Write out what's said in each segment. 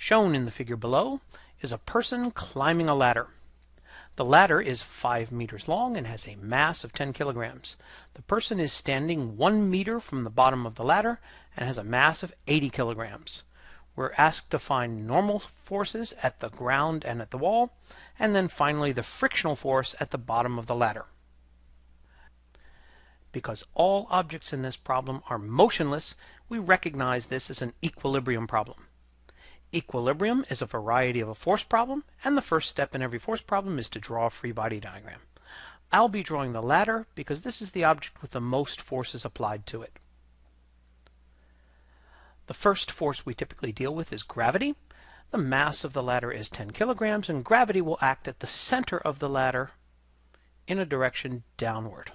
Shown in the figure below is a person climbing a ladder. The ladder is 5 meters long and has a mass of 10 kilograms. The person is standing 1 meter from the bottom of the ladder and has a mass of 80 kilograms. We're asked to find normal forces at the ground and at the wall, and then finally the frictional force at the bottom of the ladder. Because all objects in this problem are motionless, we recognize this as an equilibrium problem. Equilibrium is a variety of a force problem, and the first step in every force problem is to draw a free body diagram. I'll be drawing the ladder because this is the object with the most forces applied to it. The first force we typically deal with is gravity. The mass of the ladder is 10 kilograms, and gravity will act at the center of the ladder in a direction downward.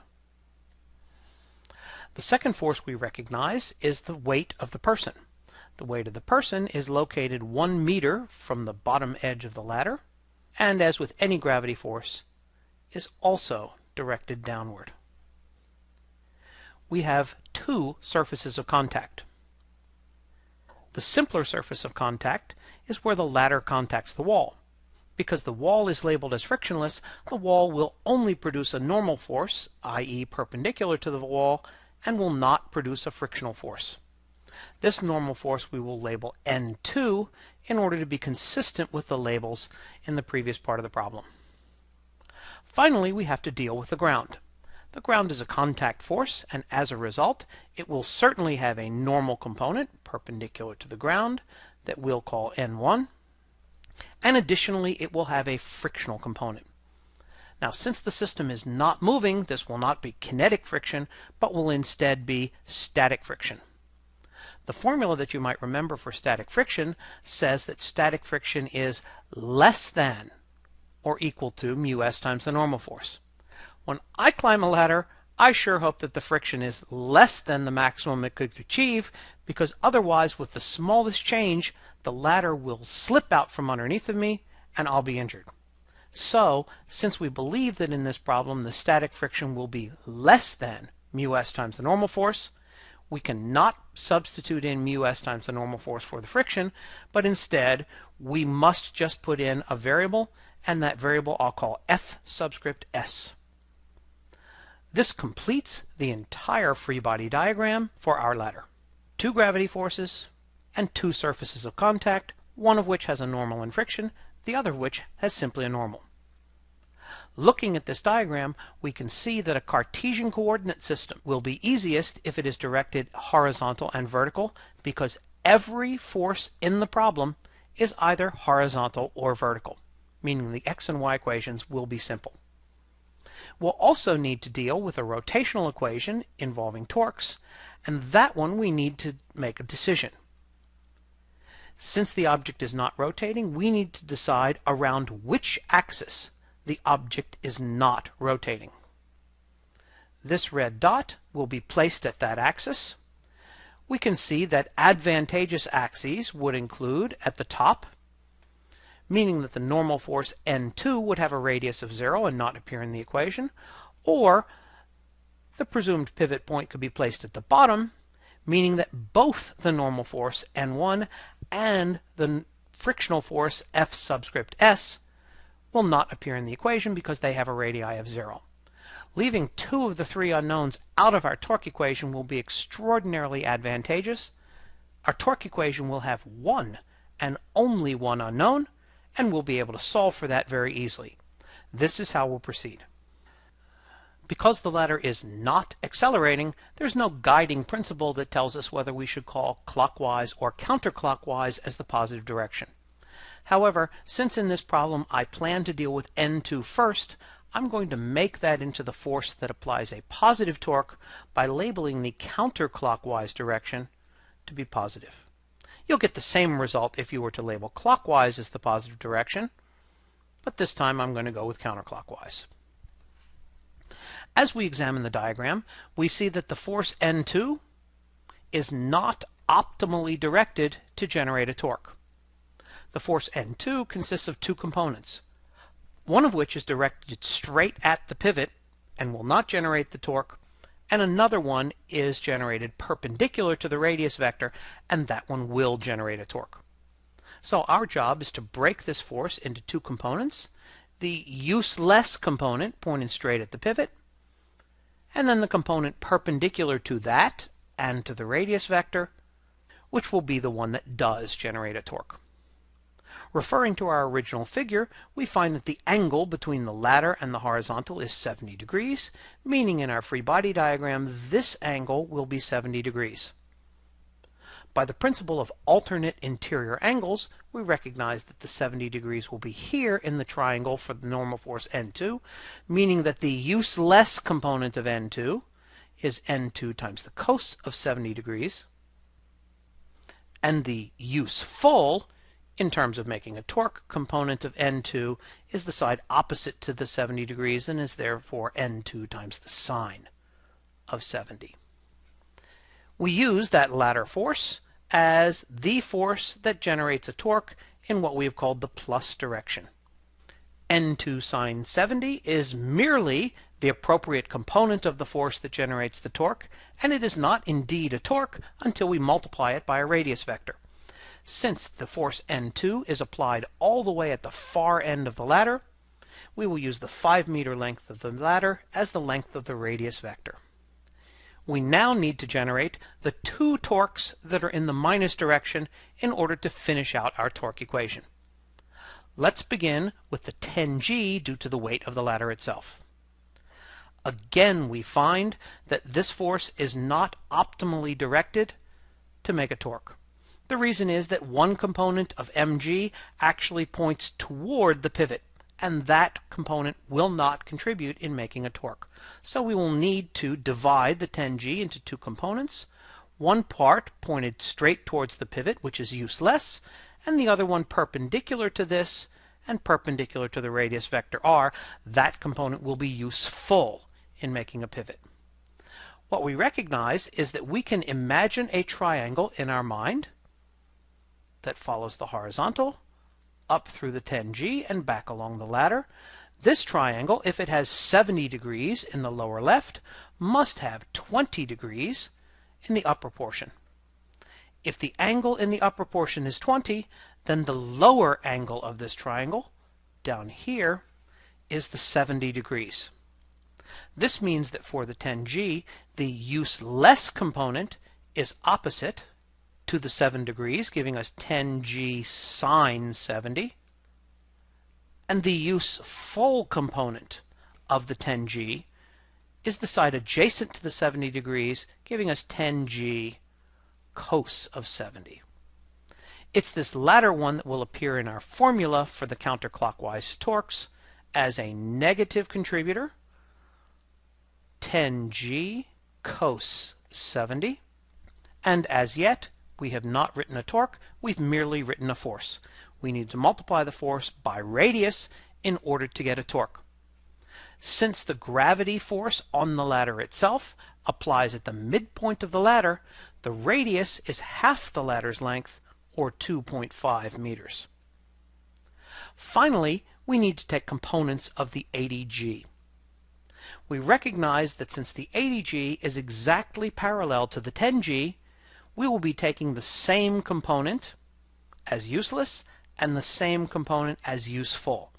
The second force we recognize is the weight of the person. The weight of the person is located 1 meter from the bottom edge of the ladder, and as with any gravity force, is also directed downward. We have two surfaces of contact. The simpler surface of contact is where the ladder contacts the wall. Because the wall is labeled as frictionless, the wall will only produce a normal force, i.e. perpendicular to the wall, and will not produce a frictional force. This normal force we will label N2 in order to be consistent with the labels in the previous part of the problem. Finally, we have to deal with the ground. The ground is a contact force, and as a result, it will certainly have a normal component perpendicular to the ground that we'll call N1, and additionally it will have a frictional component. Now, since the system is not moving, this will not be kinetic friction, but will instead be static friction. The formula that you might remember for static friction says that static friction is less than or equal to μs times the normal force. When I climb a ladder, I sure hope that the friction is less than the maximum it could achieve, because otherwise, with the smallest change, the ladder will slip out from underneath of me and I'll be injured. So, since we believe that in this problem the static friction will be less than μs times the normal force, we cannot substitute in μs times the normal force for the friction, but instead we must just put in a variable, and that variable I'll call F subscript S. This completes the entire free body diagram for our ladder. Two gravity forces and two surfaces of contact, one of which has a normal and friction, the other of which has simply a normal. Looking at this diagram, we can see that a Cartesian coordinate system will be easiest if it is directed horizontal and vertical, because every force in the problem is either horizontal or vertical, meaning the x and y equations will be simple. We'll also need to deal with a rotational equation involving torques, and that one we need to make a decision. Since the object is not rotating, we need to decide around which axis the object is not rotating. This red dot will be placed at that axis. We can see that advantageous axes would include at the top, meaning that the normal force N2 would have a radius of 0 and not appear in the equation, or the presumed pivot point could be placed at the bottom, meaning that both the normal force N1 and the frictional force F subscript S will not appear in the equation because they have a radii of 0. Leaving two of the three unknowns out of our torque equation will be extraordinarily advantageous. Our torque equation will have one and only one unknown, and we'll be able to solve for that very easily. This is how we'll proceed. Because the ladder is not accelerating, there's no guiding principle that tells us whether we should call clockwise or counterclockwise as the positive direction. However, since in this problem I plan to deal with N2 first, I'm going to make that into the force that applies a positive torque by labeling the counterclockwise direction to be positive. You'll get the same result if you were to label clockwise as the positive direction, but this time I'm going to go with counterclockwise. As we examine the diagram, we see that the force N2 is not optimally directed to generate a torque. The force N2 consists of two components, one of which is directed straight at the pivot and will not generate the torque, and another one is generated perpendicular to the radius vector, and that one will generate a torque. So our job is to break this force into two components, the useless component pointing straight at the pivot, and then the component perpendicular to that and to the radius vector, which will be the one that does generate a torque. Referring to our original figure, we find that the angle between the ladder and the horizontal is 70 degrees, meaning in our free body diagram, this angle will be 70 degrees. By the principle of alternate interior angles, we recognize that the 70 degrees will be here in the triangle for the normal force N2, meaning that the useless component of N2 is N2 times the cos of 70 degrees, and the useful, in terms of making a torque, component of N2 is the side opposite to the 70 degrees and is therefore N2 times the sine of 70. We use that ladder force as the force that generates a torque in what we have called the plus direction. N2 sine 70 is merely the appropriate component of the force that generates the torque, and it is not indeed a torque until we multiply it by a radius vector. Since the force N2 is applied all the way at the far end of the ladder, we will use the 5-meter length of the ladder as the length of the radius vector. We now need to generate the two torques that are in the minus direction in order to finish out our torque equation. Let's begin with the 10G due to the weight of the ladder itself. Again, we find that this force is not optimally directed to make a torque. The reason is that one component of mg actually points toward the pivot, and that component will not contribute in making a torque. So we will need to divide the 10G into two components, one part pointed straight towards the pivot, which is useless, and the other one perpendicular to this and perpendicular to the radius vector r. That component will be useful in making a pivot. What we recognize is that we can imagine a triangle in our mind that follows the horizontal up through the 10G and back along the ladder. This triangle, if it has 70 degrees in the lower left, must have 20 degrees in the upper portion. If the angle in the upper portion is 20, then the lower angle of this triangle, down here, is the 70 degrees. This means that for the 10G, the useless component is opposite to the 7 degrees, giving us 10G sine 70. And the useful component of the 10G is the side adjacent to the 70 degrees, giving us 10G cos of 70. It's this latter one that will appear in our formula for the counterclockwise torques as a negative contributor, 10G cos 70, and as yet we have not written a torque, we've merely written a force. We need to multiply the force by radius in order to get a torque. Since the gravity force on the ladder itself applies at the midpoint of the ladder, the radius is half the ladder's length, or 2.5 meters. Finally, we need to take components of the 80G. We recognize that since the 80G is exactly parallel to the 10G, we will be taking the same component as useless and the same component as useful,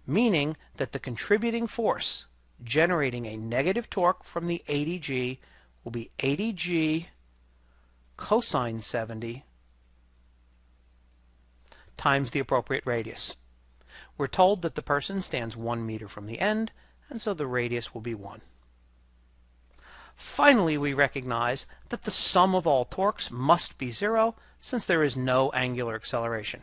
meaning that the contributing force generating a negative torque from the 80G will be 80G cosine 70 times the appropriate radius. We're told that the person stands 1 meter from the end, and so the radius will be 1. Finally, we recognize that the sum of all torques must be 0 since there is no angular acceleration.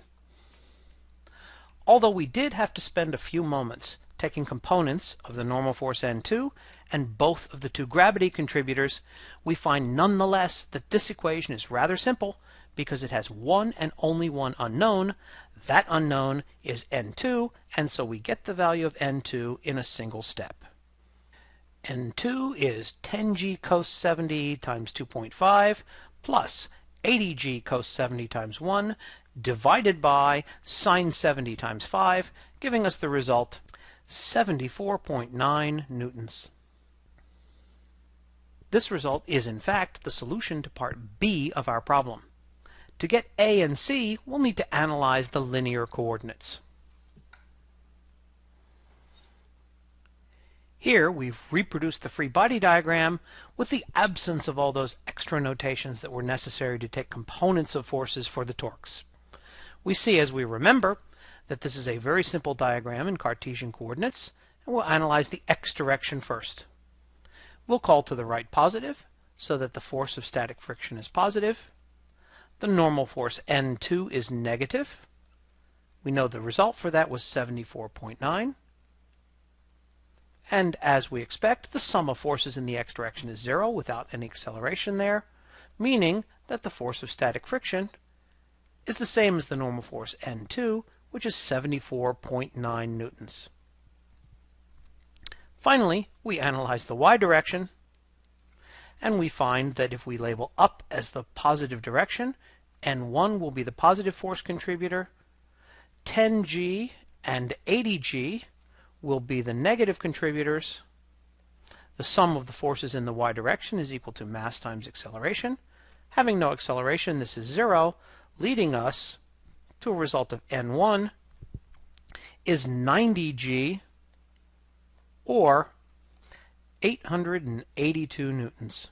Although we did have to spend a few moments taking components of the normal force N2 and both of the two gravity contributors, we find nonetheless that this equation is rather simple because it has one and only one unknown. That unknown is N2, and so we get the value of N2 in a single step. N2 is 10G cos 70 times 2.5 plus 80G cos 70 times 1 divided by sine 70 times 5, giving us the result 74.9 newtons. This result is in fact the solution to part B of our problem. To get A and C, we'll need to analyze the linear coordinates. Here, we've reproduced the free body diagram with the absence of all those extra notations that were necessary to take components of forces for the torques. We see, as we remember, that this is a very simple diagram in Cartesian coordinates, and we'll analyze the x direction first. We'll call to the right positive, so that the force of static friction is positive. The normal force N2 is negative. We know the result for that was 74.9. And as we expect, the sum of forces in the x direction is 0 without any acceleration there, meaning that the force of static friction is the same as the normal force N2, which is 74.9 newtons. Finally, we analyze the y direction, and we find that if we label up as the positive direction, N1 will be the positive force contributor, 10G and 80G will be the negative contributors. The sum of the forces in the y direction is equal to mass times acceleration. Having no acceleration, this is 0, leading us to a result of N1 is 90G, or 882 newtons.